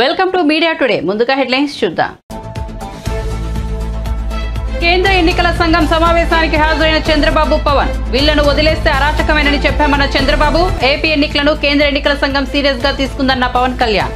Welcome to media today ముందుగా headlines చూద్దాం. కేంద్ర ఎన్నికల సంఘం సమావేశానికి హాజరైన చంద్రబాబు పవన్ వీళ్లను వదిలేస్తే అరాచకమేనని చెప్పామన్న చంద్రబాబు. ఏపీ ఎన్నికలను కేంద్ర ఎన్నికల సంఘం సీరియస్ గా తీసుకుందన్న పవన్ కళ్యాణ్.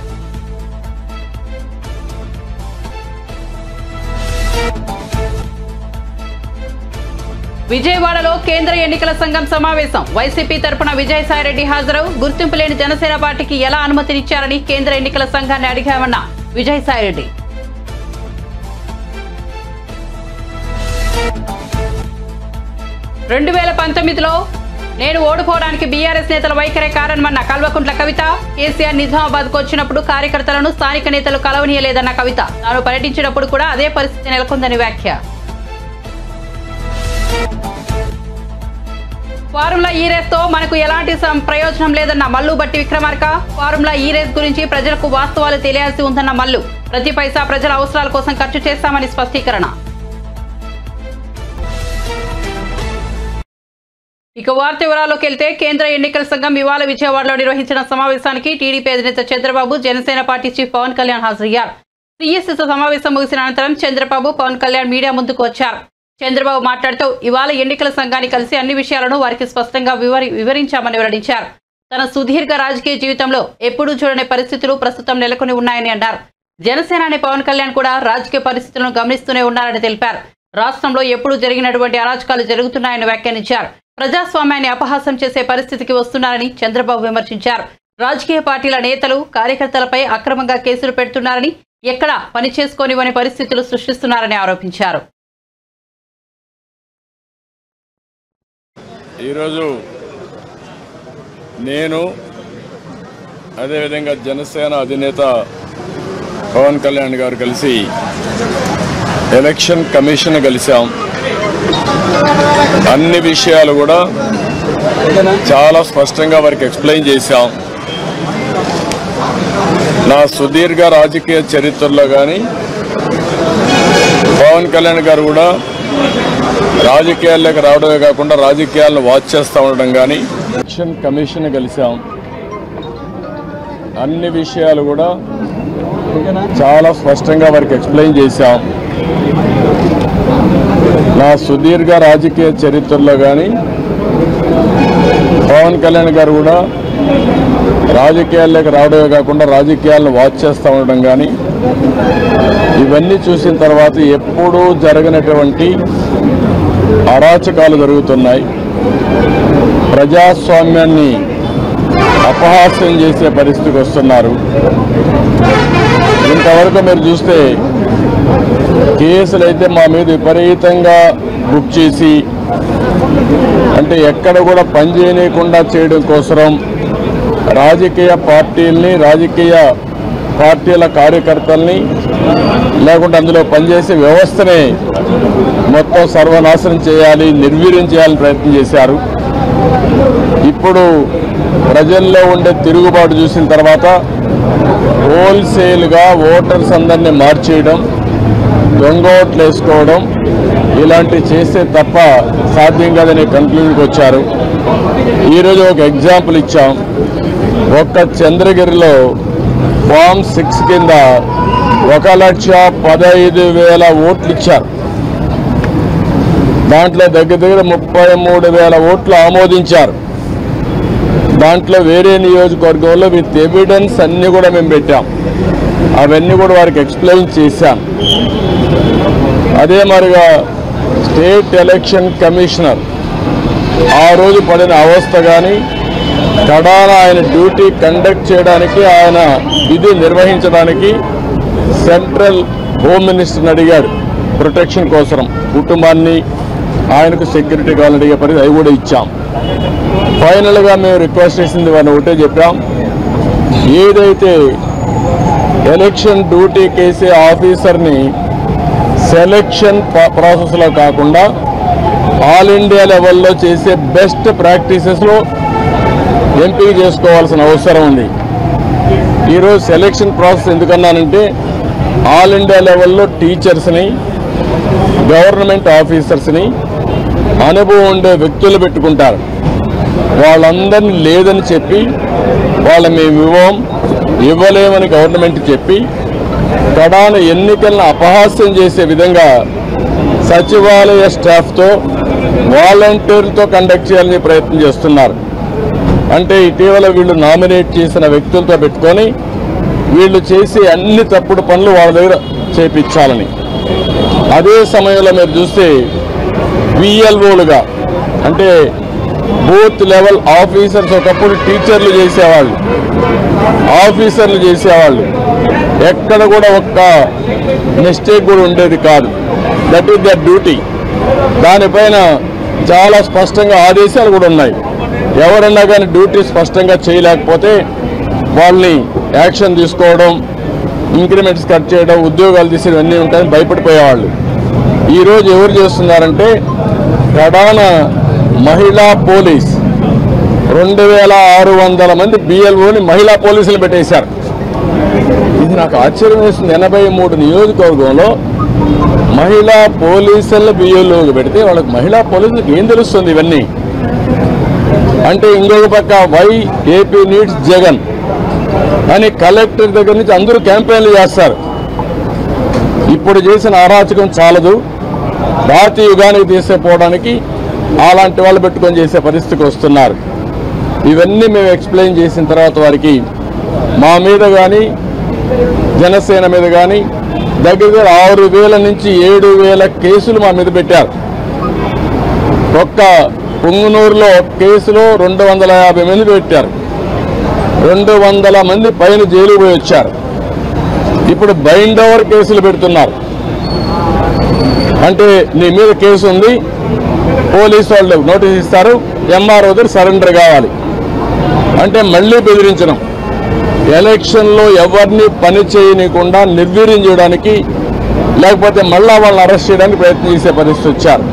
విజయవాడలో కేంద్ర ఎన్నికల సంఘం సమావేశం. వైసీపీ తరపున విజయసాయిరెడ్డి హాజరు. గుర్తింపు లేని జనసేన పార్టీకి ఎలా అనుమతినిచ్చారని కేంద్ర ఎన్నికల సంఘాన్ని అడిగామన్న విజయసాయిరెడ్డి. రెండు 2019లో నేను ఓడిపోవడానికి బీఆర్ఎస్ నేతల వైఖరే కారణమన్న కల్వకుంట్ల కవిత. కేసీఆర్ నిజామాబాద్ కు వచ్చినప్పుడు కార్యకర్తలను స్థానిక నేతలు కలవనీయలేదన్న కవిత. తాను పర్యటించినప్పుడు కూడా అదే పరిస్థితి నెలకొందని వ్యాఖ్య. ఫార్ములా ఈ రేస్ తో మనకు ఎలాంటి ప్రయోజనం లేదన్న మల్లు బట్టి విక్రమార్క. ఫార్ములా ఈ రేస్ గురించి ప్రజలకు వాస్తవాలు తెలియాల్సి ఉందన్న మల్లు. ప్రతి పైసా ప్రజల అవసరాల కోసం ఖర్చు చేస్తామని స్పష్టీకరణ. ఇక వార్త వివరాల్లోకి వెళ్తే కేంద్ర ఎన్నికల సంఘం ఇవాళ విజయవాడలో నిర్వహించిన సమావేశానికి టీడీపీ అధినేత చంద్రబాబు, జనసేన పార్టీ చీఫ్ పవన్ కళ్యాణ్ హాజరయ్యారు. సిఎస్సి సమావేశం ముగిసిన అనంతరం చంద్రబాబు, పవన్ కళ్యాణ్ మీడియా ముందుకు వచ్చారు. చంద్రబాబు మాట్లాడుతూ ఇవాళ ఎన్నికల సంఘాన్ని కలిసి అన్ని విషయాలను వారికి స్పష్టంగా వివరించామని వెల్లడించారు. తన సుదీర్ఘ రాజకీయ జీవితంలో ఎప్పుడూ చూడని పరిస్థితులు ప్రస్తుతం నెలకొని ఉన్నాయని అన్నారు. జనసేనాని పవన్ కళ్యాణ్ కూడా రాజకీయ పరిస్థితులను గమనిస్తూనే ఉన్నారని తెలిపారు. రాష్ట్రంలో ఎప్పుడూ జరిగినటువంటి అరాచకాలు జరుగుతున్నాయని వ్యాఖ్యానించారు. ప్రజాస్వామ్యాన్ని అపహాసం చేసే పరిస్థితికి వస్తున్నారని చంద్రబాబు విమర్శించారు. రాజకీయ పార్టీల నేతలు, కార్యకర్తలపై అక్రమంగా కేసులు పెడుతున్నారని, ఎక్కడా పని చేసుకోనివని పరిస్థితులు సృష్టిస్తున్నారని ఆరోపించారు. ఈరోజు నేను అదేవిధంగా జనసేన అధినేత పవన్ కళ్యాణ్ గారు కలిసి ఎలక్షన్ కమిషన్ కలిసాం. అన్ని విషయాలు కూడా చాలా స్పష్టంగా వారికి ఎక్స్ప్లెయిన్ చేశాం. నా సుదీర్ఘ రాజకీయ చరిత్రలో కానీ పవన్ కళ్యాణ్ గారు కూడా రాజకీయాల్లోకి రావడమే కాకుండా రాజకీయాలను వాచ్ చేస్తూ ఉండడం కానీ ఎలక్షన్ కమిషన్ కలిసాం. అన్ని విషయాలు కూడా చాలా స్పష్టంగా వారికి ఎక్స్ప్లెయిన్ చేశాం. నా సుదీర్ఘ రాజకీయ చరిత్రలో కానీ పవన్ కళ్యాణ్ గారు కూడా రాజకీయాల్లోకి రావడమే కాకుండా రాజకీయాలను వాచ్ చేస్తూ ఉండడం కానీ ఇవన్నీ చూసిన తర్వాత ఎప్పుడూ జరగనటువంటి అరాచకాలు జరుగుతున్నాయి. ప్రజాస్వామ్యాన్ని అపహాస్యం చేసే పరిస్థితికి వస్తున్నారు. ఇంతవరకు మీరు చూస్తే కేసులు అయితే మా మీద విపరీతంగా బుక్ చేసి, అంటే ఎక్కడ కూడా పని చేయకుండా చేయడం కోసం రాజకీయ పార్టీల్ని, రాజకీయ పార్టీల కార్యకర్తల్ని, లేకుంటే అందులో పనిచేసే వ్యవస్థనే మొత్తం సర్వనాశనం చేయాలి, నిర్వీర్యం చేయాలని ప్రయత్నం చేశారు. ఇప్పుడు ప్రజల్లో ఉండే తిరుగుబాటు చూసిన తర్వాత హోల్సేల్గా ఓటర్స్ అందరినీ మార్చేయడం, దొంగ ఓట్లు వేసుకోవడం ఇలాంటివి చేస్తే తప్ప సాధ్యం కాదని కన్క్లూజన్కి వచ్చారు. ఈరోజు ఒక ఎగ్జాంపుల్ ఇచ్చాం. ఒక్క చంద్రగిరిలో ఫామ్ 6 కింద 1,15,000 ఓట్లు ఇచ్చారు. దాంట్లో దగ్గర 33,000 ఓట్లు ఆమోదించారు. దాంట్లో వేరే నియోజకవర్గంలో విత్ ఎవిడెన్స్ అన్నీ కూడా మేము పెట్టాం. అవన్నీ కూడా వారికి ఎక్స్ప్లెయిన్ చేశాం. అదే మరిగా స్టేట్ ఎలక్షన్ కమిషనర్ ఆ రోజు పడిన అవస్థ కానీ, కడాన ఆయన డ్యూటీ కండక్ట్ చేయడానికి, ఆయన విధి నిర్వహించడానికి సెంట్రల్ హోమ్ మినిస్టర్ని అడిగాడు ప్రొటెక్షన్ కోసం. కుటుంబాన్ని, ఆయనకు సెక్యూరిటీ కావాలని అడిగే పరిస్థితి అవి కూడా ఇచ్చాం. ఫైనల్గా మేము రిక్వెస్ట్ చేసింది వారిని ఒకటే చెప్పాం. ఏదైతే ఎలక్షన్ డ్యూటీ కేసే ఆఫీసర్ని సెలక్షన్ ప్రాసెస్లో కాకుండా ఆల్ ఇండియా లెవెల్లో చేసే బెస్ట్ ప్రాక్టీసెస్లో ఎంపిక చేసుకోవాల్సిన అవసరం ఉంది. ఈరోజు సెలక్షన్ ప్రాసెస్ ఎందుకన్నానంటే ఆల్ ఇండియా లెవెల్లో టీచర్స్ని, గవర్నమెంట్ ఆఫీసర్స్ని, అనుభవం ఉండే వ్యక్తులు పెట్టుకుంటారు. వాళ్ళందరినీ లేదని చెప్పి వాళ్ళ మేము ఇవ్వం, ఇవ్వలేమని గవర్నమెంట్ చెప్పి కడాన ఎన్నికలను అపహాస్యం చేసే విధంగా సచివాలయ స్టాఫ్తో వాలంటీర్లతో కండక్ట్ చేయాలని ప్రయత్నం చేస్తున్నారు. అంటే ఇటీవల వీళ్ళు నామినేట్ చేసిన వ్యక్తులతో పెట్టుకొని వీళ్ళు చేసే అన్ని తప్పుడు పనులు వాళ్ళ దగ్గర చేపించాలని. అదే సమయంలో మీరు చూస్తే విఎల్ఓలుగా అంటే బూత్ లెవెల్ ఆఫీసర్స్ ఒకప్పుడు టీచర్లు చేసేవాళ్ళు, ఆఫీసర్లు చేసేవాళ్ళు. ఎక్కడ కూడా ఒక్క మిస్టేక్ కూడా ఉండేది కాదు. That is their duty. దానిపైన చాలా స్పష్టంగా ఆదేశాలు కూడా ఉన్నాయి. ఎవరన్నా కానీ డ్యూటీ స్పష్టంగా చేయలేకపోతే వాళ్ళని యాక్షన్ తీసుకోవడం, ఇంక్రిమెంట్స్ కట్ చేయడం, ఉద్యోగాలు తీసేయడం అన్నీ ఉంటాయని భయపడిపోయేవాళ్ళు. ఈరోజు ఎవరు చేస్తున్నారంటే ప్రధాన మహిళా పోలీస్ 2600 మంది బిఎల్ఓని మహిళా పోలీసులు పెట్టేశారు. ఇది నాకు ఆశ్చర్యం వేస్తుంది. 83 నియోజకవర్గంలో మహిళా పోలీసులను బిఎల్ఓకి పెడితే వాళ్ళకి మహిళా పోలీసులకు ఏం తెలుస్తుంది ఇవన్నీ అంటే? ఇంకొక పక్క వై ఏపీ నీడ్స్ జగన్ అని కలెక్టర్ దగ్గర నుంచి అందరూ క్యాంపెయిన్లు చేస్తారు. ఇప్పుడు చేసిన అరాచకం చాలదు, భారతీయ యుగానికి తీసుకుపోవడానికి అలాంటి వాళ్ళు పెట్టుకొని చేసే పరిస్థితికి వస్తున్నారు. ఇవన్నీ మేము ఎక్స్ప్లెయిన్ చేసిన తర్వాత వారికి మా మీద కానీ జనసేన మీద కానీ దగ్గర 6000 నుంచి 7000 కేసులు మా మీద పెట్టారు. ఒక్క పుంగనూరులో కేసులో 250 మంది పెట్టారు. 200 మంది పైన జైలుకు పోయి వచ్చారు. ఇప్పుడు బైండ్ ఓవర్ కేసులు పెడుతున్నారు. అంటే నీ మీద కేసు ఉంది, పోలీసు వాళ్ళు నోటీస్ ఇస్తారు, ఎంఆర్ఓ దగ్గర సరెండర్ కావాలి అంటే మళ్ళీ బెదిరించడం. ఎలక్షన్లో ఎవరిని పని చేయనీయకుండా నిర్వీర్యం చేయడానికి, లేకపోతే మళ్ళా వాళ్ళని అరెస్ట్ చేయడానికి ప్రయత్నం చేసే పరిస్థితి వచ్చారు.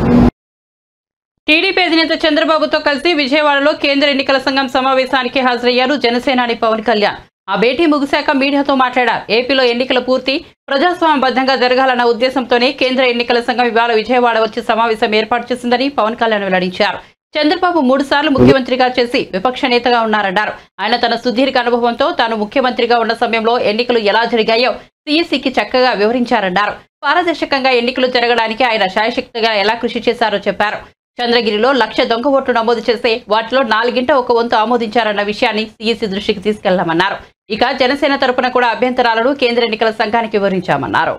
టీడీపీ అధినేత చంద్రబాబుతో కలిసి విజయవాడలో కేంద్ర ఎన్నికల సంఘం సమావేశానికి హాజరయ్యారు జనసేనాని పవన్ కళ్యాణ్. ఆ భేటీ ముగిశాక మీడియాతో మాట్లాడారు. ఏపీలో ఎన్నికలు పూర్తి ప్రజాస్వామ్యబద్ధంగా జరగాలన్న ఉద్దేశంతోనే కేంద్ర ఎన్నికల సంఘం ఇవాళ విజయవాడ వచ్చి సమావేశం ఏర్పాటు చేసిందని పవన్ కళ్యాణ్ వెల్లడించారు. చంద్రబాబు 3 సార్లు ముఖ్యమంత్రిగా చేసి విపక్ష నేతగా ఉన్నారన్నారు. ఆయన తన సుదీర్ఘ అనుభవంతో తాను ముఖ్యమంత్రిగా ఉన్న సమయంలో ఎన్నికలు ఎలా జరిగాయో సీఈసీకి చక్కగా వివరించారన్నారు. పారదర్శకంగా ఎన్నికలు జరగడానికి ఆయన శాయశక్తిగా ఎలా కృషి చేశారో చెప్పారు. చంద్రగిరిలో 1,00,000 దొంగ ఓట్లు నమోదు చేస్తే వాటిలో 4 వంతు ఆమోదించారన్న విషయాన్ని సీఈసీ దృష్టికి తీసుకెళ్లామన్నారు. ఇక జనసేన తరపున కూడా అభ్యంతరాలను కేంద్ర ఎన్నికల సంఘానికి వివరించామన్నారు.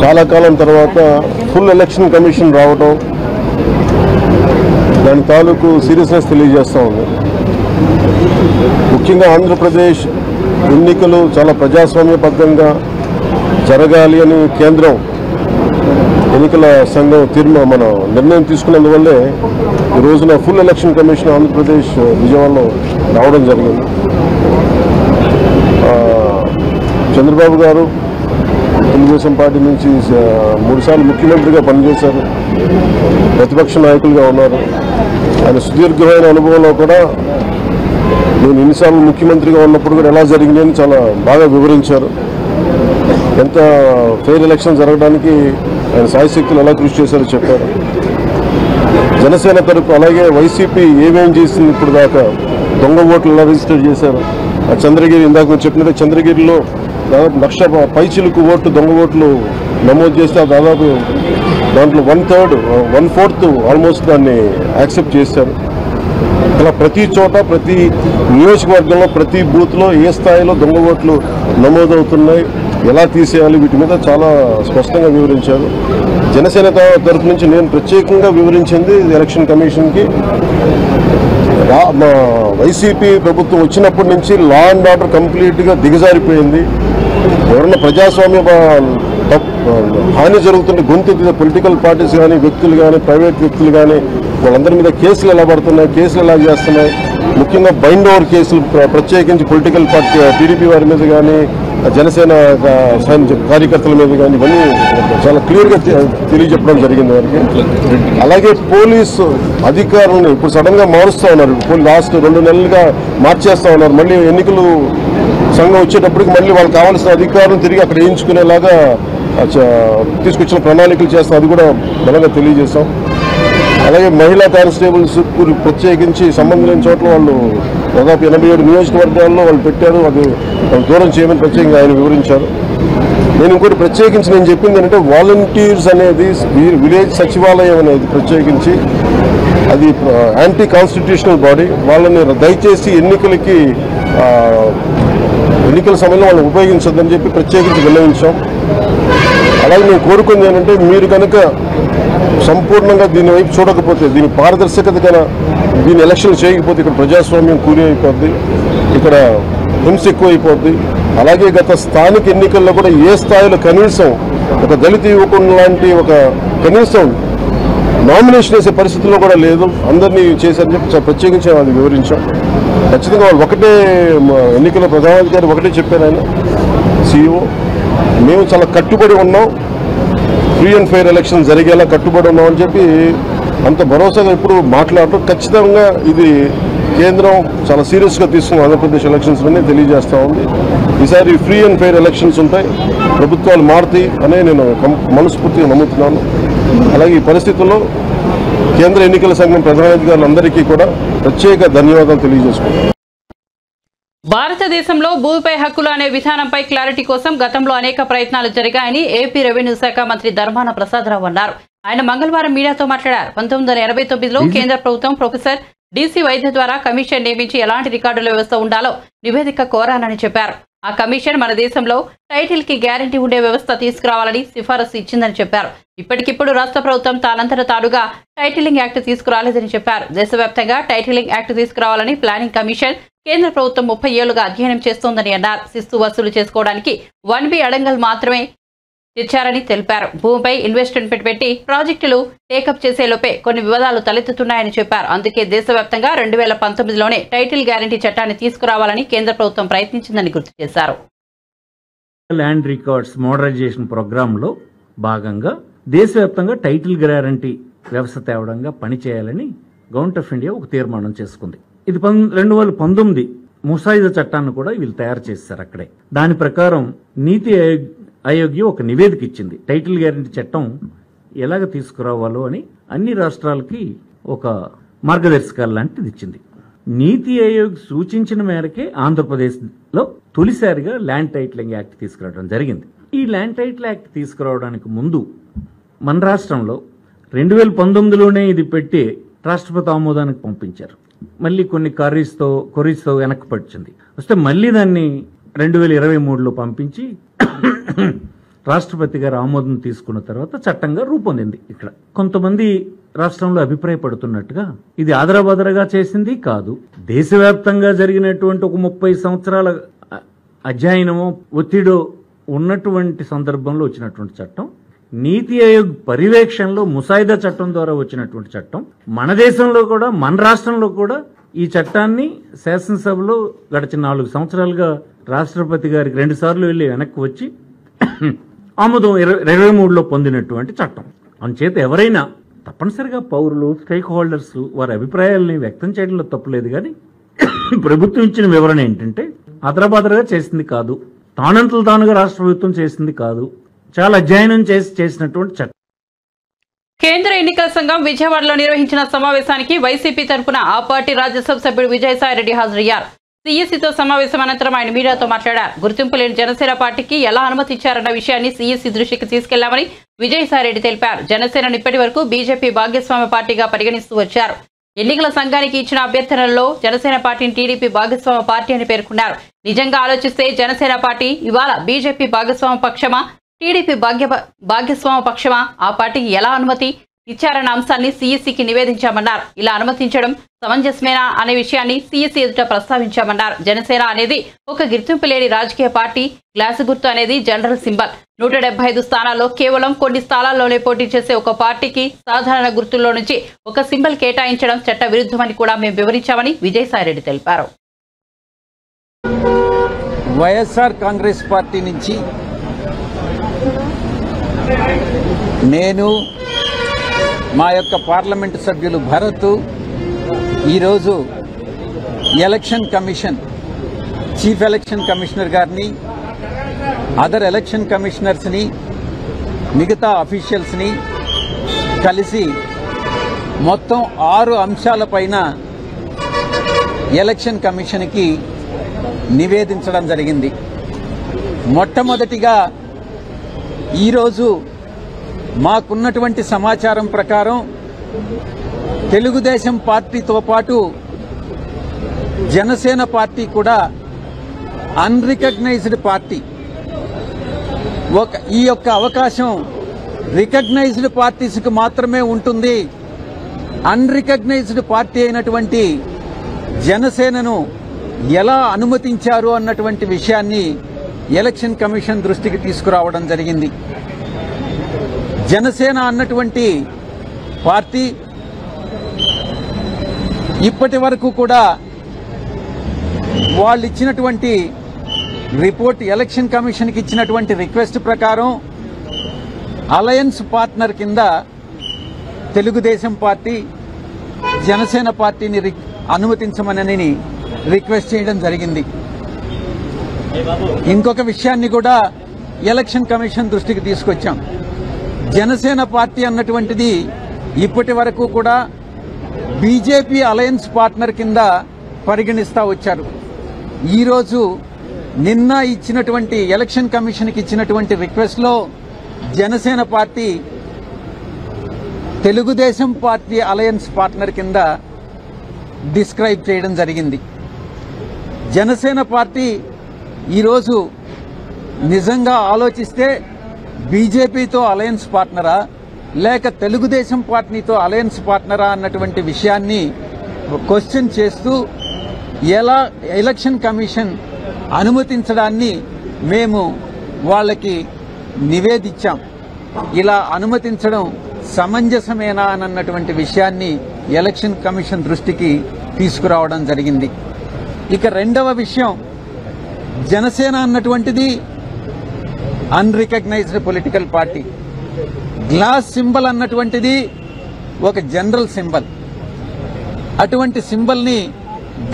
చాలా కాలం తర్వాత ఫుల్ ఎలక్షన్ కమిషన్ రావడం దాని తాలూకు సీరియస్నెస్ తెలియజేస్తూ ఉంది. ముఖ్యంగా ఆంధ్రప్రదేశ్ ఎన్నికలు చాలా ప్రజాస్వామ్యబద్ధంగా జరగాలి అని కేంద్రం ఎన్నికల సంఘం మన నిర్ణయం తీసుకున్నందువల్లే ఈ రోజున ఫుల్ ఎలక్షన్ కమిషన్ ఆంధ్రప్రదేశ్ విజయవాడలో రావడం జరిగింది. చంద్రబాబు గారు తెలుగుదేశం పార్టీ నుంచి 3 సార్లు ముఖ్యమంత్రిగా పనిచేశారు, ప్రతిపక్ష నాయకులుగా ఉన్నారు. ఆయన సుదీర్ఘమైన అనుభవంలో కూడా నేను ఎన్నిసార్లు ముఖ్యమంత్రిగా ఉన్నప్పుడు కూడా ఎలా జరిగిందని చాలా బాగా వివరించారు. ఎంత ఫెయిర్ ఎలక్షన్ జరగడానికి ఆయన సాయశక్తులు ఎలా కృషి చేశారో చెప్పారు. జనసేన తరపు అలాగే వైసీపీ ఏమేం చేసింది ఇప్పుడు దాకా, దొంగ ఓట్లు ఎలా రిజిస్టర్ చేశారు. ఆ చంద్రగిరి ఇందాక మీరు చెప్పినట్టు చంద్రగిరిలో దాదాపు 1,00,000 పైచిలుకు ఓట్లు దొంగ ఓట్లు నమోదు చేస్తే దాదాపు దాంట్లో 1/4 ఆల్మోస్ట్ దాన్ని యాక్సెప్ట్ చేశారు. ఇలా ప్రతి చోట ప్రతి నియోజకవర్గంలో ప్రతి బూత్లో ఏ స్థాయిలో దొంగ ఓట్లు నమోదవుతున్నాయి, ఎలా తీసేయాలి, వీటి మీద చాలా స్పష్టంగా వివరించారు. జనసేన తరఫు నుంచి నేను ప్రత్యేకంగా వివరించింది ఎలక్షన్ కమిషన్కి, వైసీపీ ప్రభుత్వం వచ్చినప్పటి నుంచి లా అండ్ ఆర్డర్ కంప్లీట్గా దిగజారిపోయింది. ఎవరన్నా ప్రజాస్వామ్య హాని జరుగుతుంటే గొంతెత్తిన పొలిటికల్ పార్టీస్ కానీ వ్యక్తులు కానీ ప్రైవేట్ వ్యక్తులు కానీ వాళ్ళందరి మీద కేసులు ఎలా పడుతున్నాయి, కేసులు ఎలా చేస్తున్నాయి, ముఖ్యంగా బైండ్ ఓవర్ కేసులు ప్రత్యేకించి పొలిటికల్ పార్టీ టీడీపీ వారి మీద కానీ జనసేన కార్యకర్తల మీద కానీ ఇవన్నీ చాలా క్లియర్గా తెలియజెప్పడం జరిగింది వారికి. అలాగే పోలీసు అధికారులను ఇప్పుడు సడన్గా మారుస్తూ ఉన్నారు. లాస్ట్ 2 నెలలుగా మార్చేస్తూ ఉన్నారు. మళ్ళీ ఎన్నికలు సంఘం వచ్చేటప్పటికి మళ్ళీ వాళ్ళకి కావాల్సిన అధికారులను తిరిగి అక్కడ వేయించుకునేలాగా తీసుకొచ్చిన ప్రణాళికలు చేస్తాం. అది కూడా బలంగా తెలియజేస్తాం. అలాగే మహిళా కానిస్టేబుల్స్ ప్రత్యేకించి సంబంధం లేని చోట్ల వాళ్ళు దాదాపు 87 నియోజకవర్గాల్లో వాళ్ళు పెట్టారు. అది దూరం చేయమని ప్రత్యేకంగా ఆయన వివరించారు. నేను ఇంకోటి ప్రత్యేకించి నేను చెప్పింది ఏంటంటే వాలంటీర్స్ అనేది విలేజ్ సచివాలయం అనేది ప్రత్యేకించి అది యాంటీ కాన్స్టిట్యూషనల్ బాడీ. వాళ్ళని దయచేసి ఎన్నికల సమయంలో వాళ్ళని ఉపయోగించొద్దని చెప్పి ప్రత్యేకించి విన్నవించాం. అలాగే మేము కోరుకుంది ఏంటంటే మీరు కనుక సంపూర్ణంగా దీని వైపు చూడకపోతే, దీని పారదర్శకత కన్నా దీని ఎలక్షన్ చేయకపోతే ఇక్కడ ప్రజాస్వామ్యం కూలి అయిపోద్ది, ఇక్కడ హింస ఎక్కువ అయిపోద్ది. అలాగే గత స్థానిక ఎన్నికల్లో కూడా ఏ స్థాయిలో కనీసం ఒక దళిత యువకుడు లాంటి ఒక కనీసం నామినేషన్ వేసే పరిస్థితుల్లో కూడా లేదు, అందరినీ చేశారని చెప్పి ప్రత్యేకించి అది వివరించాం. ఖచ్చితంగా వాళ్ళు ఒకటే ఎన్నికల ప్రధానాధికారి ఒకటే చెప్పారు ఆయన CEO, మేము చాలా కట్టుబడి ఉన్నాం, ఫ్రీ అండ్ ఫెయిర్ ఎలక్షన్ జరిగేలా కట్టుబడి ఉన్నామని చెప్పి అంత భరోసాగా ఇప్పుడు మాట్లాడటం ఖచ్చితంగా ఇది కేంద్రం చాలా సీరియస్గా తీసుకుని ఆంధ్రప్రదేశ్ ఎలక్షన్స్ అన్నీ తెలియజేస్తూ ఉంది. ఈసారి ఫ్రీ అండ్ ఫెయిర్ ఎలక్షన్స్ ఉంటాయి, ప్రభుత్వాలు మారుతాయి అనే నేను మనస్ఫూర్తిగా నమ్ముతున్నాను. అలాగే ఈ పరిస్థితుల్లో కేంద్ర ఎన్నికల సంఘం ప్రధానాధికారులందరికీ కూడా ప్రత్యేక ధన్యవాదాలు తెలియజేసుకుంటున్నాను. భారతదేశంలో భూమిపై హక్కులు అనే విధానంపై క్లారిటీ కోసం గతంలో అనేక ప్రయత్నాలు జరిగాయని ఏపీ రెవెన్యూ శాఖ మంత్రి ధర్మాన ప్రసాదరావు అన్నారు. ఆయన మంగళవారం మీడియాతో మాట్లాడారు. 1989లో కేంద్ర ప్రభుత్వం ప్రొఫెసర్ DC వైద్య ద్వారా కమిషన్ నియమించి ఎలాంటి రికార్డుల వ్యవస్థ ఉండాలో నివేదిక కోరానని చెప్పారు. ఆ కమిషన్ మన దేశంలో టైటిల్ కి గ్యారంటీ ఉండే వ్యవస్థ తీసుకురావాలని సిఫారసు ఇచ్చిందని చెప్పారు. ఇప్పటికిప్పుడు రాష్ట్ర ప్రభుత్వం తానంతట తానుగా టైటిలింగ్ యాక్ట్ తీసుకురాలేదని చెప్పారు. దేశవ్యాప్తంగా టైటిలింగ్ యాక్ట్ తీసుకురావాలని ప్లానింగ్ కమిషన్ కేంద్ర ప్రభుత్వం 30 ఏళ్లుగా అధ్యయనం చేస్తోందని అన్నారు. శిస్తు వసూలు చేసుకోవడానికి 1B అడంగల్ మాత్రమే తెచ్చారని తెలిపారు. భూమిపై ఇన్వెస్ట్మెంట్ పెట్టి ప్రాజెక్టులు టేకప్ చేసేలోపే కొన్ని వివాదాలు తలెత్తుతున్నాయని చెప్పారు. అందుకే దేశవ్యాప్తంగా 2019లోనే టైటిల్ గ్యారంటీ చట్టాన్ని తీసుకురావాలని కేంద్ర ప్రభుత్వం ప్రయత్నించిందని గుర్తు చేశారు. ల్యాండ్ రికార్డ్స్ మోడరైజేషన్ ప్రోగ్రాంలో భాగంగా దేశవ్యాప్తంగా టైటిల్ గ్యారంటీ వ్యవస్థ తేవడంగా పనిచేయాలని గవర్నమెంట్ ఆఫ్ ఇండియా ఒక తీర్మానం చేసుకుంది. ఇది 2019 ముసాయిదా చట్టాన్ని కూడా వీళ్ళు తయారు చేశారు అక్కడే. దాని ప్రకారం నీతి ఆయోగ్ ఒక నివేదిక ఇచ్చింది. టైటిల్ గ్యారంటీ చట్టం ఎలాగ తీసుకురావాలో అని అన్ని రాష్ట్రాలకి ఒక మార్గదర్శకాలు లాంటిది ఇచ్చింది. నీతి ఆయోగ్ సూచించిన మేరకే ఆంధ్రప్రదేశ్లో తొలిసారిగా ల్యాండ్ టైటిలింగ్ యాక్ట్ తీసుకురావడం జరిగింది. ఈ ల్యాండ్ టైటిల్ యాక్ట్ తీసుకురావడానికి ముందు మన రాష్ట్రంలో 2019లోనే ఇది పెట్టి రాష్ట్రపతి ఆమోదానికి పంపించారు. మళ్ళీ కొన్ని కొరీస్తో వెనక్కి పడిచింది. వస్తే మళ్ళీ దాన్ని 2023లో పంపించి రాష్ట్రపతి గారు ఆమోదం తీసుకున్న తర్వాత చట్టంగా రూపొందింది. ఇక్కడ కొంతమంది రాష్ట్రంలో అభిప్రాయపడుతున్నట్టుగా ఇది ఆదరాబాదరగా చేసింది కాదు. దేశవ్యాప్తంగా జరిగినటువంటి ఒక 30 సంవత్సరాల అధ్యయనమో ఒత్తిడో ఉన్నటువంటి సందర్భంలో వచ్చినటువంటి చట్టం, నీతి ఆయోగ్ పర్యవేక్షణలో ముసాయిదా చట్టం ద్వారా వచ్చినటువంటి చట్టం, మన దేశంలో కూడా మన రాష్ట్రంలో కూడా ఈ చట్టాన్ని శాసనసభలో గడిచిన 4 సంవత్సరాలుగా రాష్ట్రపతి గారికి 2 సార్లు వెళ్లి వెనక్కి వచ్చి ఆమోదం 2023లో పొందినటువంటి చట్టం. అందుచేత ఎవరైనా తప్పనిసరిగా పౌరులు, స్టేక్ హోల్డర్స్ వారి అభిప్రాయాలని వ్యక్తం చేయడంలో తప్పులేదు. కానీ ప్రభుత్వం ఇచ్చిన వివరణ ఏంటంటే ఆదరాబాదరగా చేసింది కాదు, తానంతలు తానుగా రాష్ట్ర ప్రభుత్వం చేసింది కాదు, చాలా అధ్యయనం చేసినటువంటి చట్టం. కేంద్ర ఎన్నికల సంఘం విజయవాడలో నిర్వహించిన సమావేశానికి వైసీపీ తరఫున ఆ పార్టీ రాజ్యసభ సభ్యుడు విజయసాయిరెడ్డి హాజరయ్యారు. సిఎస్సితో సమావేశం అనంతరం ఆయన మీడియాతో మాట్లాడారు. గుర్తింపు లేని జనసేన పార్టీకి ఎలా అనుమతి ఇచ్చారన్న విషయాన్ని సిఎస్సి దృష్టికి తీసుకెళ్లామని విజయసాయిరెడ్డి తెలిపారు. జనసేనను ఇప్పటి వరకు బీజేపీ భాగస్వామ్య పార్టీగా పరిగణిస్తూ వచ్చారు. ఎన్నికల సంఘానికి ఇచ్చిన అభ్యర్థనల్లో జనసేన పార్టీని టీడీపీ భాగస్వామ్య పార్టీ అని పేర్కొన్నారు. నిజంగా ఆలోచిస్తే జనసేన పార్టీ ఇవాళ బీజేపీ భాగస్వామ్య పక్షమా, టీడీపీ భాగస్వామ్య పక్షమా, ఆ పార్టీకి ఎలా అనుమతి ఇచ్చారన్న అంశాన్ని సిఎస్సికి నివేదించామన్నారు. ఇలా అనుమతించడం సమంజసమేనా అనే విషయాన్ని సిఎస్సి ఎదుట ప్రస్తావించామన్నారు. జనసేన అనేది ఒక గుర్తింపు లేని రాజకీయ పార్టీ. గ్లాసు గుర్తు అనేది జనరల్ సింబల్. 175 స్థానాల్లో కేవలం కొన్ని స్థానాల్లోనే పోటీ చేసే ఒక పార్టీకి సాధారణ గుర్తుల్లో నుంచి ఒక సింబల్ కేటాయించడం చట్ట విరుద్ధమని కూడా మేము వివరించామని విజయసాయిరెడ్డి తెలిపారు. వైఎస్ఆర్ కాంగ్రెస్ పార్టీ నుంచి నేను, మా యొక్క పార్లమెంటు సభ్యులు భరత్ ఈరోజు election commission, chief election commissioner గారిని, అదర్ ఎలక్షన్ కమిషనర్స్ని, మిగతా అఫీషియల్స్ని కలిసి మొత్తం 6 అంశాలపైన ఎలక్షన్ కమిషన్కి నివేదించడం జరిగింది. మొట్టమొదటిగా ఈరోజు మాకున్నటువంటి సమాచారం ప్రకారం తెలుగుదేశం పార్టీతో పాటు జనసేన పార్టీ కూడా అన్రికగ్నైజ్డ్ పార్టీ. ఈ యొక్క అవకాశం రికగ్నైజ్డ్ పార్టీస్కి మాత్రమే ఉంటుంది. అన్రికగ్నైజ్డ్ పార్టీ అయినటువంటి జనసేనను ఎలా అనుమతించారు అన్నటువంటి విషయాన్ని ఎలక్షన్ కమిషన్ దృష్టికి తీసుకురావడం జరిగింది. జనసేన అన్నటువంటి పార్టీ ఇప్పటి వరకు కూడా వాళ్ళు ఇచ్చినటువంటి రిపోర్ట్, ఎలక్షన్ కమిషన్కి ఇచ్చినటువంటి రిక్వెస్ట్ ప్రకారం అలయన్స్ పార్ట్నర్ కింద తెలుగుదేశం పార్టీ, జనసేన పార్టీని అనుమతించమని రిక్వెస్ట్ చేయడం జరిగింది. ఇంకొక విషయాన్ని కూడా ఎలక్షన్ కమిషన్ దృష్టికి తీసుకొచ్చాం. జనసేన పార్టీ అన్నటువంటిది ఇప్పటి వరకు కూడా బీజేపీ అలయన్స్ పార్ట్నర్ కింద పరిగణిస్తా వచ్చారు. ఈరోజు నిన్న ఇచ్చినటువంటి ఎలక్షన్ కమిషన్కి ఇచ్చినటువంటి రిక్వెస్ట్లో Janasena party Telugu Desam party alliance partner కింద డిస్క్రైబ్ చేయడం జరిగింది. జనసేన పార్టీ ఈరోజు నిజంగా ఆలోచిస్తే బీజేపీతో అలయన్స్ పార్ట్నరా లేక తెలుగుదేశం పార్టీతో అలయన్స్ పార్ట్నరా అన్నటువంటి విషయాన్ని క్వశ్చన్ చేస్తూ ఎలా ఎలక్షన్ కమిషన్ అనుమతించడాన్ని మేము వాళ్ళకి నివేదించాం. ఇలా అనుమతించడం సమంజసమేనా అన్నటువంటి విషయాన్ని ఎలక్షన్ కమిషన్ దృష్టికి తీసుకురావడం జరిగింది. ఇక రెండవ విషయం, జనసేన అన్నటువంటిది unrecognised political party. Glass symbol అన్నటువంటిది ఒక జనరల్ సింబల్. అటువంటి సింబల్ని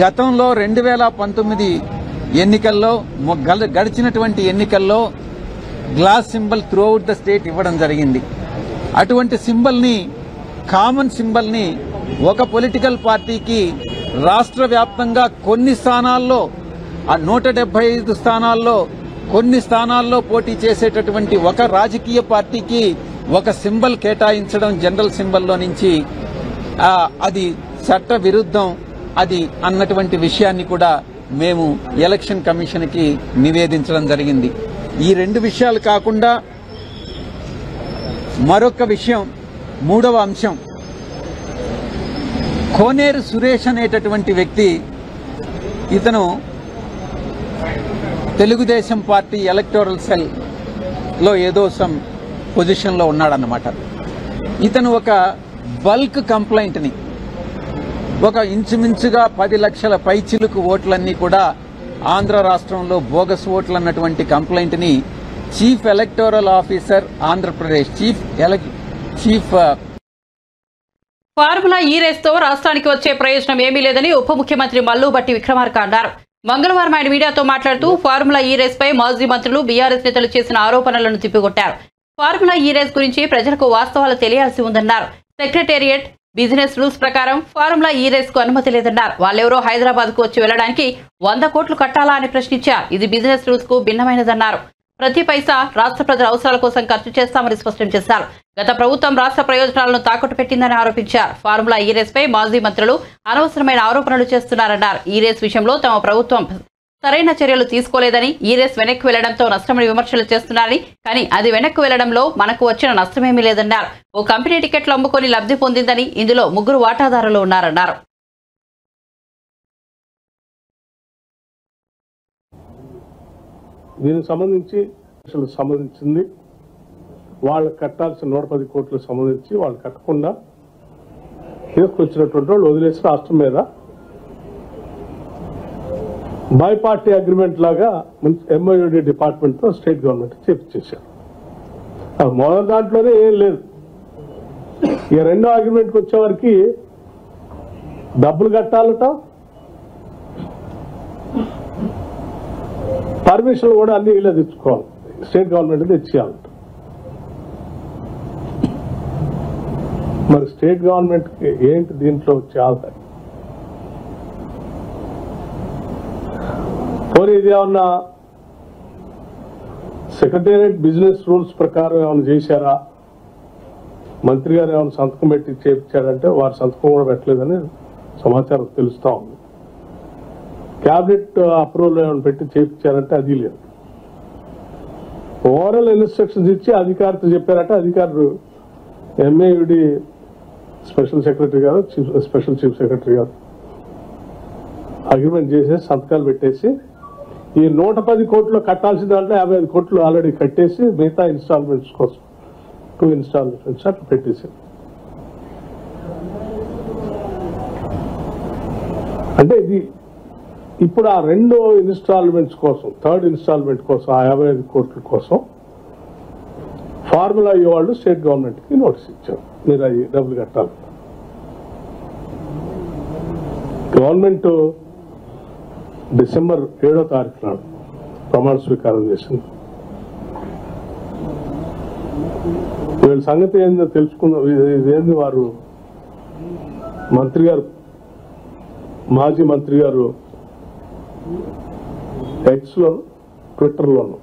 గతంలో 2019 ఎన్నికల్లో గడిచినటువంటి ఎన్నికల్లో glass symbol throughout the state ఇవ్వడం జరిగింది. అటువంటి సింబల్ని, కామన్ సింబల్ని ఒక పొలిటికల్ పార్టీకి రాష్ట్ర వ్యాప్తంగా కొన్ని స్థానాల్లో, 175 స్థానాల్లో కొన్ని స్థానాల్లో పోటీ చేసేటటువంటి ఒక రాజకీయ పార్టీకి ఒక సింబల్ కేటాయించడం జనరల్ సింబల్లో నుంచి అది చట్ట విరుద్ధం అది అన్నటువంటి విషయాన్ని కూడా మేము ఎలక్షన్ కమిషన్కి నివేదించడం జరిగింది. ఈ 2 విషయాలు కాకుండా మరొక విషయం, మూడవ అంశం, కోనేరు సురేష్ అనేటటువంటి వ్యక్తి, ఇతను తెలుగుదేశం పార్టీ ఎలక్టోరల్ సెల్ లో ఏదో సమ్ పొజిషన్లో ఉన్నాడన్నమాట. ఇతను ఒక బల్క్ కంప్లైంట్ని, ఒక ఇంచుమించుగా 10 లక్షల పైచిలుకు ఓట్లన్నీ కూడా ఆంధ్ర రాష్ట్రంలో బోగస్ ఓట్లు అన్నటువంటి కంప్లైంట్ని chief electoral officer Andhra Pradesh chief formula ఈ రేస్తో రాష్ట్రానికి వచ్చే ప్రయోజనం ఏమీ లేదని ఉప ముఖ్యమంత్రి మల్లు భట్టి విక్రమార్క అన్నారు. మంగళవారం ఆయన మీడియాతో మాట్లాడుతూ ఫార్ములా ఈ రేస్ పై మాజీ మంత్రులు, బీఆర్ఎస్ నేతలు చేసిన ఆరోపణలను తిప్పికొట్టారు. ఫార్ములా ఈ రేస్ గురించి ప్రజలకు వాస్తవాలు తెలియాల్సి ఉందన్నారు. సెక్రటేరియట్ బిజినెస్ రూల్స్ ప్రకారం ఫార్ములా ఈ రేస్ కు అనుమతి లేదన్నారు. వాళ్ళెవరో హైదరాబాద్ కు వచ్చి వెళ్లడానికి 100 కోట్లు కట్టాలా అని ప్రశ్నించారు. ఇది బిజినెస్ రూల్స్ కు భిన్నమైనదన్నారు. ప్రతి పైసా రాష్ట్ర ప్రజల అవసరాల కోసం ఖర్చు చేస్తామని స్పష్టం చేశారు. గత ప్రభుత్వం రాష్ట్ర ప్రయోజనాలను తాకట్టు పెట్టిందని ఆరోపించారు. ఫార్ములా ఈ రేస్ పై మాజీ మంత్రులు అనవసరమైన ఆరోపణలు చేస్తున్నారన్నారు. ఈ రేస్ విషయంలో తమ ప్రభుత్వం సరైన చర్యలు తీసుకోలేదని, ఈ రేస్ వెనక్కి వెళ్లడంతో నష్టమని విమర్శలు చేస్తున్నారని, కానీ అది వెనక్కి వెళ్లడంలో మనకు వచ్చిన నష్టమేమీ లేదన్నారు. ఓ కంపెనీ టికెట్లు అమ్ముకొని లబ్ధి పొందిందని, ఇందులో 3 వాటాదారులు ఉన్నారన్నారు. దీనికి సంబంధించింది వాళ్ళు కట్టాల్సిన 110 కోట్లకు సంబంధించి వాళ్ళు కట్టకుండా తీసుకొచ్చినటువంటి వాళ్ళు వదిలేసి రాష్ట్రం మీద బై పార్టీ అగ్రిమెంట్ లాగా ఎంఓయూడి డిపార్ట్మెంట్ తో స్టేట్ గవర్నమెంట్ చేపించేశారు. మొదటి దాంట్లోనే ఏం లేదు. ఈ రెండో అగ్రిమెంట్కి వచ్చేవారికి డబ్బులు కట్టాలట, పర్మిషన్లు కూడా అన్ని ఇలా తెచ్చుకోవాలి, స్టేట్ గవర్నమెంట్ తెచ్చేయాలంట. మరి స్టేట్ గవర్నమెంట్కి ఏంటి దీంట్లో వచ్చే ఆదాయం? పోనీ ఇది ఏమన్నా సెక్రటేరియట్ బిజినెస్ రూల్స్ ప్రకారం ఏమైనా చేశారా? మంత్రి గారు ఏమైనా సంతకం పెట్టి చేయించారంటే వారి సంతకం కూడా పెట్టలేదని సమాచారం తెలుస్తా ఉంది. క్యాబినెట్ అప్రూవల్ ఏమైనా పెట్టి చేయించారంటే అది లేదు. ఓవరాల్ ఇన్స్ట్రక్షన్స్ ఇచ్చి అధికారితో చెప్పారంటే అధికారులు ఎంఏయుడి స్పెషల్ సెక్రటరీ గారు స్పెషల్ చీఫ్ సెక్రటరీ గారు అగ్రిమెంట్ చేసేసి సంతకాలు పెట్టేసి ఈ 110 కోట్లు కట్టాల్సిన దాంట్లో 55 కోట్లు ఆల్రెడీ కట్టేసి మిగతా ఇన్స్టాల్మెంట్స్ కోసం 2 ఇన్స్టాల్మెంట్స్ అట్లా పెట్టేసి అంటే ఇది ఇప్పుడు ఆ 2 ఇన్స్టాల్మెంట్స్ కోసం 3rd ఇన్స్టాల్మెంట్ కోసం ఆ 55 కోట్ల కోసం ఫార్ములా అయ్యేవాళ్ళు స్టేట్ గవర్నమెంట్కి నోటీస్ ఇచ్చారు, మీరు అవి డబ్బులు కట్టాలి. గవర్నమెంట్ డిసెంబర్ 7వ తారీఖు నాడు ప్రమాణ స్వీకారం చేసింది. వీళ్ళ సంగతి ఏందో తెలుసుకుందాం. ఇదేంది వారు మంత్రి గారు మాజీ మంత్రి గారు ఎక్స్లో ట్విట్టర్లోను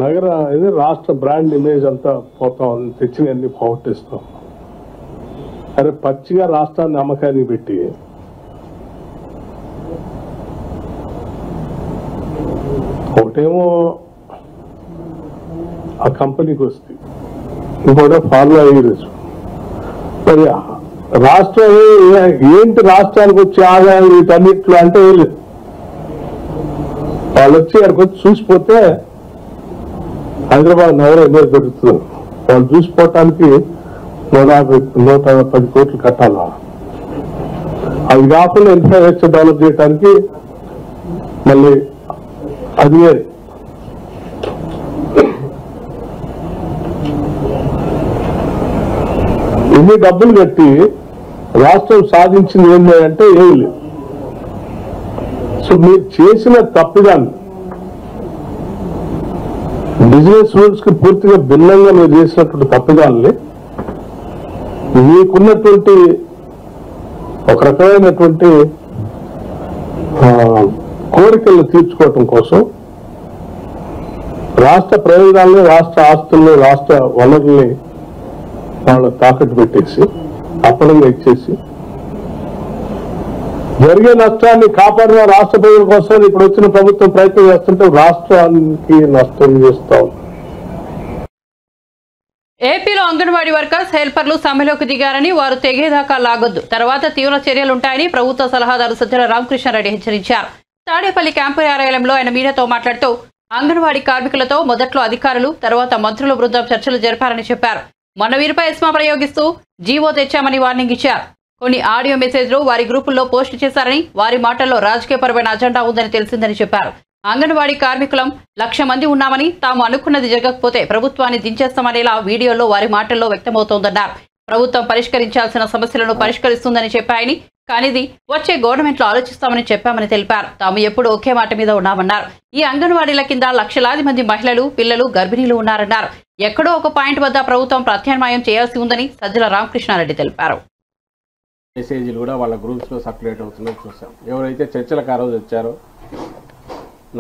నగర ఇది రాష్ట్ర బ్రాండ్ ఇమేజ్ అంతా పోతాం, తెచ్చినవన్నీ పోగొట్టేస్తాం. అరే పచ్చిగా రాష్ట్రాన్ని అమ్మకానికి పెట్టి ఒకటేమో ఆ కంపెనీకి వస్తుంది, ఇంకోటి ఫార్ములా అయ్యేది. మరి రాష్ట్రం ఏంటి రాష్ట్రానికి వచ్చే ఆదాయం వీటన్నిట్లో అంటే వాళ్ళు వచ్చి అక్కడికి వచ్చి చూసిపోతే హైదరాబాద్ నగరం ఇమేజ్ పెరుగుతుంది. వాళ్ళు చూసిపోవటానికి 110 కోట్లు కట్టాలా? అది కాకుండా ఇన్ఫ్రాస్ట్రక్చర్ డెవలప్ చేయడానికి మళ్ళీ అది ఇన్ని డబ్బులు కట్టి రాష్ట్రం సాధించింది ఏంటి అంటే ఏమి లేదు. సో మీరు చేసిన తప్పిదాన్ని బిజినెస్ రూల్స్ కి పూర్తిగా భిన్నంగా మీరు చేసినటువంటి తప్పిదాన్ని మీకున్నటువంటి ఒక రకమైనటువంటి కోరికలను తీర్చుకోవటం కోసం రాష్ట్ర ప్రయోజనాలని, రాష్ట్ర ఆస్తుల్ని, రాష్ట్ర వనరుల్ని వాళ్ళ తాకట్టు పెట్టేసి అప్పడంగా ఇచ్చేసి జరిగే నష్టాన్ని కాపాడిన రాష్ట్ర ప్రజల కోసం ఇప్పుడు వచ్చిన ప్రభుత్వం ప్రయత్నం చేస్తుంటే రాష్ట్రానికి నష్టం చేస్తాం. ఏపీలో అంగన్వాడీ వర్కర్స్ హెల్పర్లు సమ్మెలోకి దిగారని, వారు తెగేదాకా లాగొద్దు, తర్వాత తీవ్ర చర్యలుంటాయని ప్రభుత్వ సలహాదారు సజ్జల రామకృష్ణారెడ్డి హెచ్చరించారు. తాడేపల్లి క్యాంపు కార్యాలయంలో ఆయన మీడియాతో మాట్లాడుతూ అంగన్వాడీ కార్మికులతో మొదట్లో అధికారులు, తర్వాత మంత్రుల బృందం చర్చలు జరిపారని చెప్పారు. మొన్న వీరిపై ఎస్మా ప్రయోగిస్తూ జీవో తెచ్చామని వార్నింగ్ ఇచ్చారు. కొన్ని ఆడియో మెసేజ్లు వారి గ్రూపుల్లో పోస్టు చేశారని, వారి మాటల్లో రాజకీయపరమైన అజెండా ఉందని తెలిసిందని చెప్పారు. అంగన్వాడీ కార్మికులం 1,00,000 మంది ఉన్నామని, తాము అనుకున్నది జరగకపోతే ప్రభుత్వాన్ని దించేస్తామనేలా వీడియోలో వారి మాటల్లో వ్యక్తమవుతోందన్నారు. ప్రభుత్వం పరిష్కరించాల్సిన సమస్యలను పరిష్కరిస్తుందని చెప్పాయని, కానిది వచ్చే గవర్నమెంట్లో ఆలోచిస్తామని చెప్పామని తెలిపారు. తాము ఎప్పుడు ఒకే మాట మీద ఉన్నామన్నారు. ఈ అంగన్వాడీల కింద లక్షలాది మంది మహిళలు, పిల్లలు, గర్భిణీలు ఉన్నారన్నారు. ఎక్కడో ఒక పాయింట్ వద్ద ప్రభుత్వం ప్రత్యామ్నాయం చేయాల్సి ఉందని సజ్జల రామకృష్ణారెడ్డి తెలిపారు. మెసేజ్లు కూడా వాళ్ళ గ్రూప్స్లో సర్క్యులేట్ అవుతున్నట్టు చూసాం. ఎవరైతే చర్చలకు ఆ రోజు వచ్చారో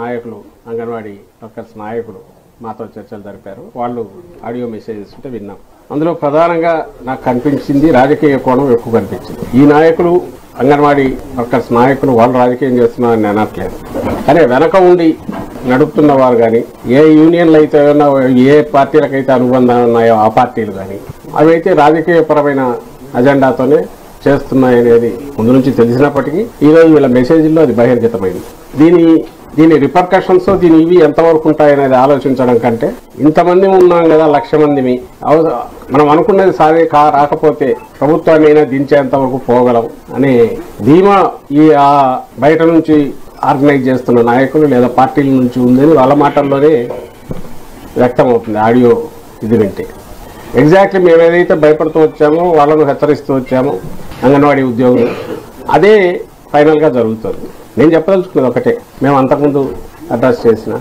నాయకులు, అంగన్వాడీ వర్కర్స్ నాయకులు మాతో చర్చలు జరిపారు. వాళ్ళు ఆడియో మెసేజెస్ ఉంటే విన్నాం. అందులో ప్రధానంగా నాకు కనిపించింది రాజకీయ కోణం ఎక్కువ కనిపించింది. ఈ నాయకులు, అంగన్వాడీ వర్కర్స్ నాయకులు వాళ్ళు రాజకీయం చేస్తున్నారని అనట్లేదు, కానీ వెనక ఉండి నడుపుతున్న వారు కానీ, ఏ యూనియన్లు అయితే ఏ పార్టీలకైతే అనుబంధం ఉన్నాయో ఆ పార్టీలు కానీ అవైతే రాజకీయపరమైన అజెండాతోనే చేస్తున్నాయనేది ముందు నుంచి తెలిసినప్పటికీ ఈరోజు వీళ్ళ మెసేజ్లో అది బహిర్గతమైంది. దీని రిపర్కషన్స్, దీని ఇవి ఎంతవరకు ఉంటాయనేది ఆలోచించడం కంటే, ఇంతమంది ఉన్నాం కదా 1,00,000 మందిని, మనం అనుకున్నది రాకపోతే ప్రభుత్వాన్ని అయినా దించేంత వరకు పోగలం అనే ధీమా ఈ బయట నుంచి ఆర్గనైజ్ చేస్తున్న నాయకులు లేదా పార్టీల నుంచి ఉందని వాళ్ళ మాటల్లోనే వ్యక్తమవుతుంది. ఆడియో ఇది వింటే ఎగ్జాక్ట్లీ మేము ఏదైతే భయపడుతూ వచ్చామో, వాళ్ళను హెచ్చరిస్తూ వచ్చామో అంగన్వాడీ ఉద్యోగులు, అదే ఫైనల్గా జరుగుతుంది. నేను చెప్పదలుచుకున్నది ఒకటే, మేము అంతకుముందు అడ్రస్ చేసిన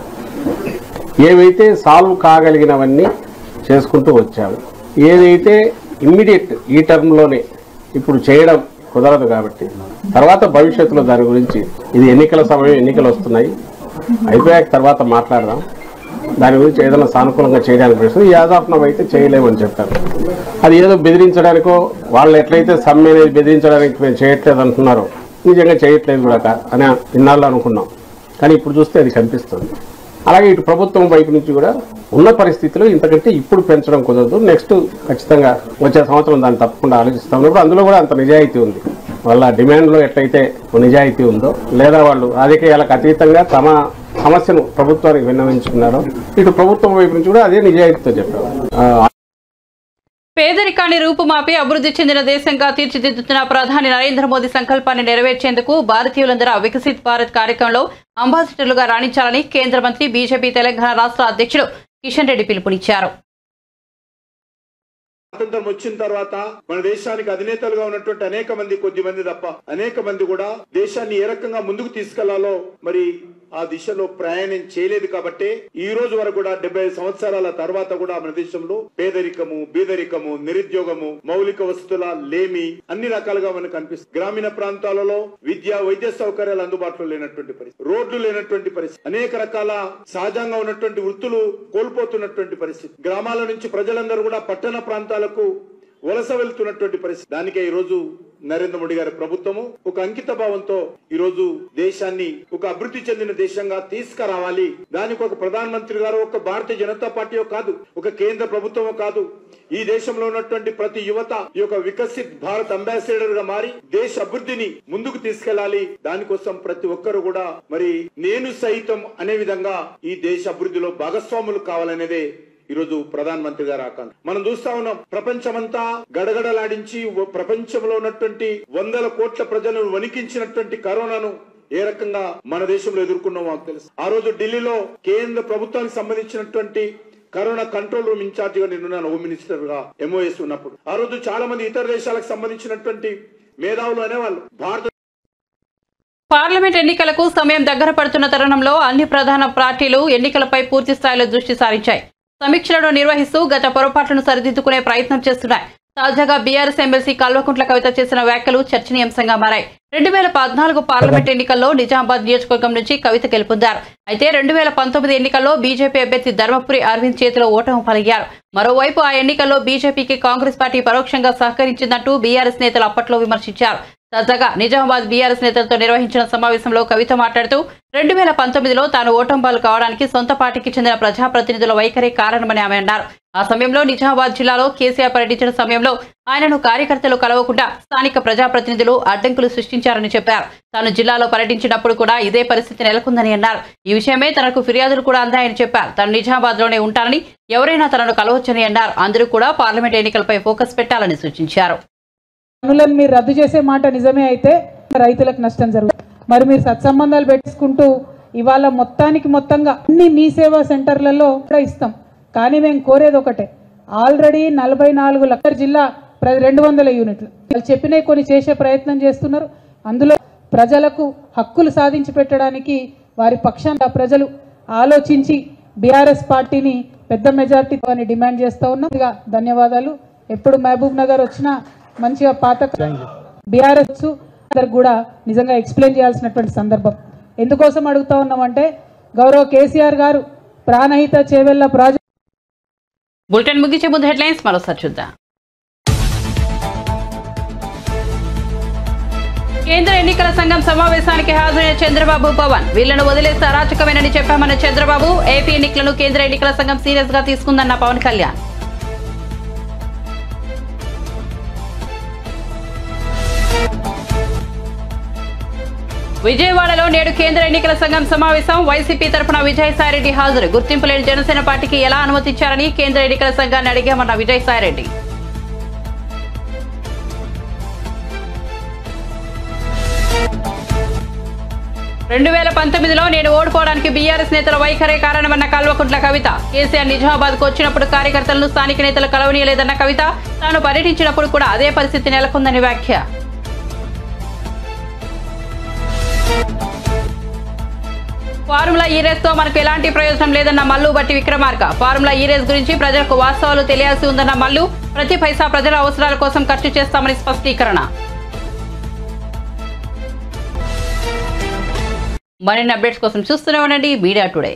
ఏవైతే సాల్వ్ కాగలిగినవన్నీ చేసుకుంటూ వచ్చాము. ఏదైతే ఇమ్మీడియట్ ఈ టర్మ్లోనే ఇప్పుడు చేయడం కుదరదు కాబట్టి తర్వాత భవిష్యత్తులో దాని గురించి ఇది ఎన్నికల సమయం, ఎన్నికలు వస్తున్నాయి, అయిపోయాక తర్వాత మాట్లాడదాం, దాని గురించి ఏదైనా సానుకూలంగా చేయడానికి ప్రశ్న యాదాపనం అయితే చేయలేమని చెప్పారు. అది ఏదో బెదిరించడానికో వాళ్ళు ఎట్లయితే సమ్మె అనేది బెదిరించడానికి మేము చేయట్లేదు అంటున్నారో నిజంగా చేయట్లేదు కూడా అని ఇన్నాళ్ళు అనుకున్నాం. కానీ ఇప్పుడు చూస్తే అది కనిపిస్తుంది. అలాగే ఇటు ప్రభుత్వం వైపు నుంచి కూడా ఉన్న పరిస్థితిలో ఇంతకంటే ఇప్పుడు పెంచడం కుదరదు, నెక్స్ట్ ఖచ్చితంగా వచ్చే సంవత్సరం దాన్ని తప్పకుండా ఆలోచిస్తాం. ఉన్నప్పుడు అందులో కూడా అంత నిజాయితీ ఉంది. వాళ్ళ డిమాండ్లో ఎట్లయితే నిజాయితీ ఉందో, లేదా వాళ్ళు రాజకీయాలకు అతీతంగా తమ సమస్యను ప్రభుత్వానికి విన్నవించుకున్నారో ఇటు ప్రభుత్వం వైపు నుంచి కూడా అదే నిజాయితీతో చెప్పారు. పేదరికాన్ని రూపుమాపి అభివృద్ధి చెందిన దేశంగా తీర్చిదిద్దుతున్న ప్రధాని నరేంద్ర మోదీ సంకల్పాన్ని నెరవేర్చేందుకు భారతీయులందరూ వికసిత్ భారత్ కార్యక్రమంలో అంబాసిడర్లుగా రాణించాలని కేంద్ర మంత్రి బీజేపీ తెలంగాణ రాష్ట్ర అధ్యక్షుడు కిషన్ రెడ్డి పిలుపునిచ్చారు. స్వాతంత్రం వచ్చిన తర్వాత మన దేశానికి అధినేతలుగా ఉన్నటువంటి అనేక మంది, కొద్ది మంది తప్ప అనేక మంది కూడా దేశాన్ని ఏ రకంగా ముందుకు తీసుకెళ్లాలో మరి ఆ దిశలో ప్రయాణం చేయలేదు. కాబట్టి ఈ రోజు వరకు కూడా 75 సంవత్సరాల తర్వాత కూడా మన దేశంలో పేదరికము, బీదరికము, నిరుద్యోగము, మౌలిక వసతుల లేమి అన్ని రకాలుగా మనకు కనిపిస్తుంది. గ్రామీణ ప్రాంతాలలో విద్య, వైద్య సౌకర్యాలు అందుబాటులో లేనటువంటి పరిస్థితి, రోడ్లు లేనటువంటి పరిస్థితి, అనేక రకాల సహజంగా ఉన్నటువంటి వృత్తులు కోల్పోతున్నటువంటి పరిస్థితి, గ్రామాల నుంచి ప్రజలందరూ కూడా పట్టణ ప్రాంతాలకు వలస వెళ్తున్నటువంటి పరిస్థితి. దానికే ఈ రోజు నరేంద్ర మోడీ గారి ప్రభుత్వము ఒక అంకిత భావంతో ఈ రోజు దేశాన్ని ఒక అభివృద్ధి చెందిన దేశంగా తీసుకురావాలి. దానికి ఒక ప్రధానమంత్రి గారు ఒక భారతీయ జనతా పార్టీ కాదు, ఒక కేంద్ర ప్రభుత్వమో కాదు, ఈ దేశంలో ఉన్నటువంటి ప్రతి యువత ఈ యొక్క వికసిత్ భారత్ అంబాసిడర్ గా మారి దేశ అభివృద్ధిని ముందుకు తీసుకెళ్లాలి. దానికోసం ప్రతి ఒక్కరు కూడా మరి నేను సైతం అనే విధంగా ఈ దేశ అభివృద్ధిలో భాగస్వాములు కావాలనేదే ఈ రోజు ప్రధానమంత్రి గారు ఆకాంక్ష. మనం చూస్తా ఉన్నాం, ప్రపంచమంతా గడగడలాడించి ప్రపంచంలో ఉన్నటువంటి 100 కోట్ల ప్రజలను వణికించినటువంటి కరోనాను ఏ రకంగా మన దేశంలో ఎదుర్కొన్నామో మాకు తెలుసు. ఆ రోజు ఢిల్లీలో కేంద్ర ప్రభుత్వానికి సంబంధించినటువంటి కరోనా కంట్రోల్ రూమ్ ఇన్ఛార్జ్ గా నేనున్నాను, హోమ్ మినిస్టర్ గా MOS ఉన్నప్పుడు. ఆ రోజు చాలా మంది ఇతర దేశాలకు సంబంధించినటువంటి మేధావులు అనేవాళ్ళు భారత పార్లమెంట్ ఎన్నికలకు సమయం దగ్గర పడుతున్న తరుణంలో అన్ని ప్రధాన పార్టీలు ఎన్నికలపై పూర్తి స్థాయిలో దృష్టి సారించాయి. సమీక్షలను నిర్వహిస్తూ గత పొరపాట్లను సరిదిద్దుకునే ప్రయత్నం చేస్తున్నాయి. తాజాగా బీఆర్ఎస్ ఎమ్మెల్సీ కల్వకుంట్ల కవిత చేసిన వ్యాఖ్యలు చర్చనీయాంశంగా మారాయి. 2014 పార్లమెంట్ ఎన్నికల్లో నిజామాబాద్ నియోజకవర్గం నుంచి కవిత గెలుపొందారు. అయితే 2019 ఎన్నికల్లో బీజేపీ అభ్యర్థి ధర్మపురి అరవింద్ చేతిలో ఓటమి పాలయ్యారు. మరోవైపు ఆ ఎన్నికల్లో బీజేపీకి కాంగ్రెస్ పార్టీ పరోక్షంగా సహకరించిందంటూ బీఆర్ఎస్ నేతలు అప్పట్లో విమర్శించారు. తాజాగా నిజామాబాద్ బీఆర్ఎస్ నేతలతో నిర్వహించిన సమావేశంలో కవిత మాట్లాడుతూ 2019లో తాను ఓటంబాలు కావడానికి సొంత పార్టీకి చెందిన ప్రజాప్రతినిధుల వైఖరి కారణమని ఆమె అన్నారు. ఆ సమయంలో నిజామాబాద్ జిల్లాలో కేసీఆర్ పర్యటించిన సమయంలో ఆయనను కార్యకర్తలు కలవకుండా స్థానిక ప్రజాప్రతినిధులు అడ్డంకులు సృష్టించారని చెప్పారు. తాను జిల్లాలో పర్యటించినప్పుడు కూడా ఇదే పరిస్థితి నెలకొందని అన్నారు. ఈ విషయమే తనకు ఫిర్యాదులు కూడా అందాయని చెప్పారు. తాను నిజామాబాద్ లోనే ఉంటానని, ఎవరైనా తనను కలవచ్చని అన్నారు. అందరూ కూడా పార్లమెంట్ ఎన్నికలపై ఫోకస్ పెట్టాలని సూచించారు. పనులను మీరు రద్దు చేసే మాట నిజమే అయితే రైతులకు నష్టం జరుగుతుంది. మరి మీరు సత్సంబంధాలు పెట్టుకుంటూ ఇవాళ మొత్తంగా అన్ని మీ సేవా సెంటర్లలో కూడా ఇస్తాం. కానీ మేము కోరేది ఒకటే, ఆల్రెడీ 44 లక్షల జిల్లా 200 యూనిట్లు వాళ్ళు చెప్పినవి కొన్ని చేసే ప్రయత్నం చేస్తున్నారు. అందులో ప్రజలకు హక్కులు సాధించి పెట్టడానికి వారి పక్షాన ప్రజలు ఆలోచించి బీఆర్ఎస్ పార్టీని పెద్ద మెజార్టీతో డిమాండ్ చేస్తూ ఉన్నాం. ధన్యవాదాలు. ఎప్పుడు మహబూబ్ నగర్ వచ్చినా మంచిగా పాత బీఆర్ఎస్ కూడా నిజంగా ఎక్స్ప్లెయిన్ చేయాల్సినటువంటి సందర్భం. ఎందుకోసం అడుగుతా ఉన్నామంటే గౌరవ కేసీఆర్ గారు ప్రాణహిత చేవెళ్ల ప్రాజెక్ట్. బులెటిన్ ముగించే ముందు హెడ్లైన్స్ మరోసారి చూద్దాం. కేంద్ర ఎన్నికల సంఘం సమావేశానికి హాజరైన చంద్రబాబు, పవన్ వీళ్లను వదిలేస్తే అరాచకమేనని చెప్పామన్న చంద్రబాబు. ఏపీ ఎన్నికలను కేంద్ర ఎన్నికల సంఘం సీరియస్ గా తీసుకుందన్న పవన్ కళ్యాణ్. విజయవాడలో నేడు కేంద్ర ఎన్నికల సంఘం సమావేశం. వైసీపీ తరఫున విజయసాయిరెడ్డి హాజరు. గుర్తింపు లేని జనసేన పార్టీకి ఎలా అనుమతించారని కేంద్ర ఎన్నికల సంఘాన్ని అడిగామన్న విజయసాయిరెడ్డి. రెండు 2019లో నేను ఓడిపోవడానికి బీఆర్ఎస్ నేతల వైఖరే కారణమన్న కల్వకుంట్ల కవిత. కేసీఆర్ నిజామాబాద్ కు వచ్చినప్పుడు కార్యకర్తలను స్థానిక నేతలు కలవనీయలేదన్న కవిత. తాను పర్యటించినప్పుడు కూడా అదే పరిస్థితి నెలకొందని వ్యాఖ్య. ఫార్ములా ఈ రేస్ తో మనకు ఎలాంటి ప్రయోజనం లేదన్న మల్లు బట్టి విక్రమార్క. ఫార్ములా ఈ రేస్ గురించి ప్రజలకు వాస్తవాలు తెలియాల్సి ఉందన్న మల్లు. ప్రతి పైసా ప్రజల అవసరాల కోసం ఖర్చు చేస్తామని స్పష్టీకరణ. మరిన్ని అప్డేట్స్ కోసం చూస్తూనే ఉండండి మీడియా టుడే.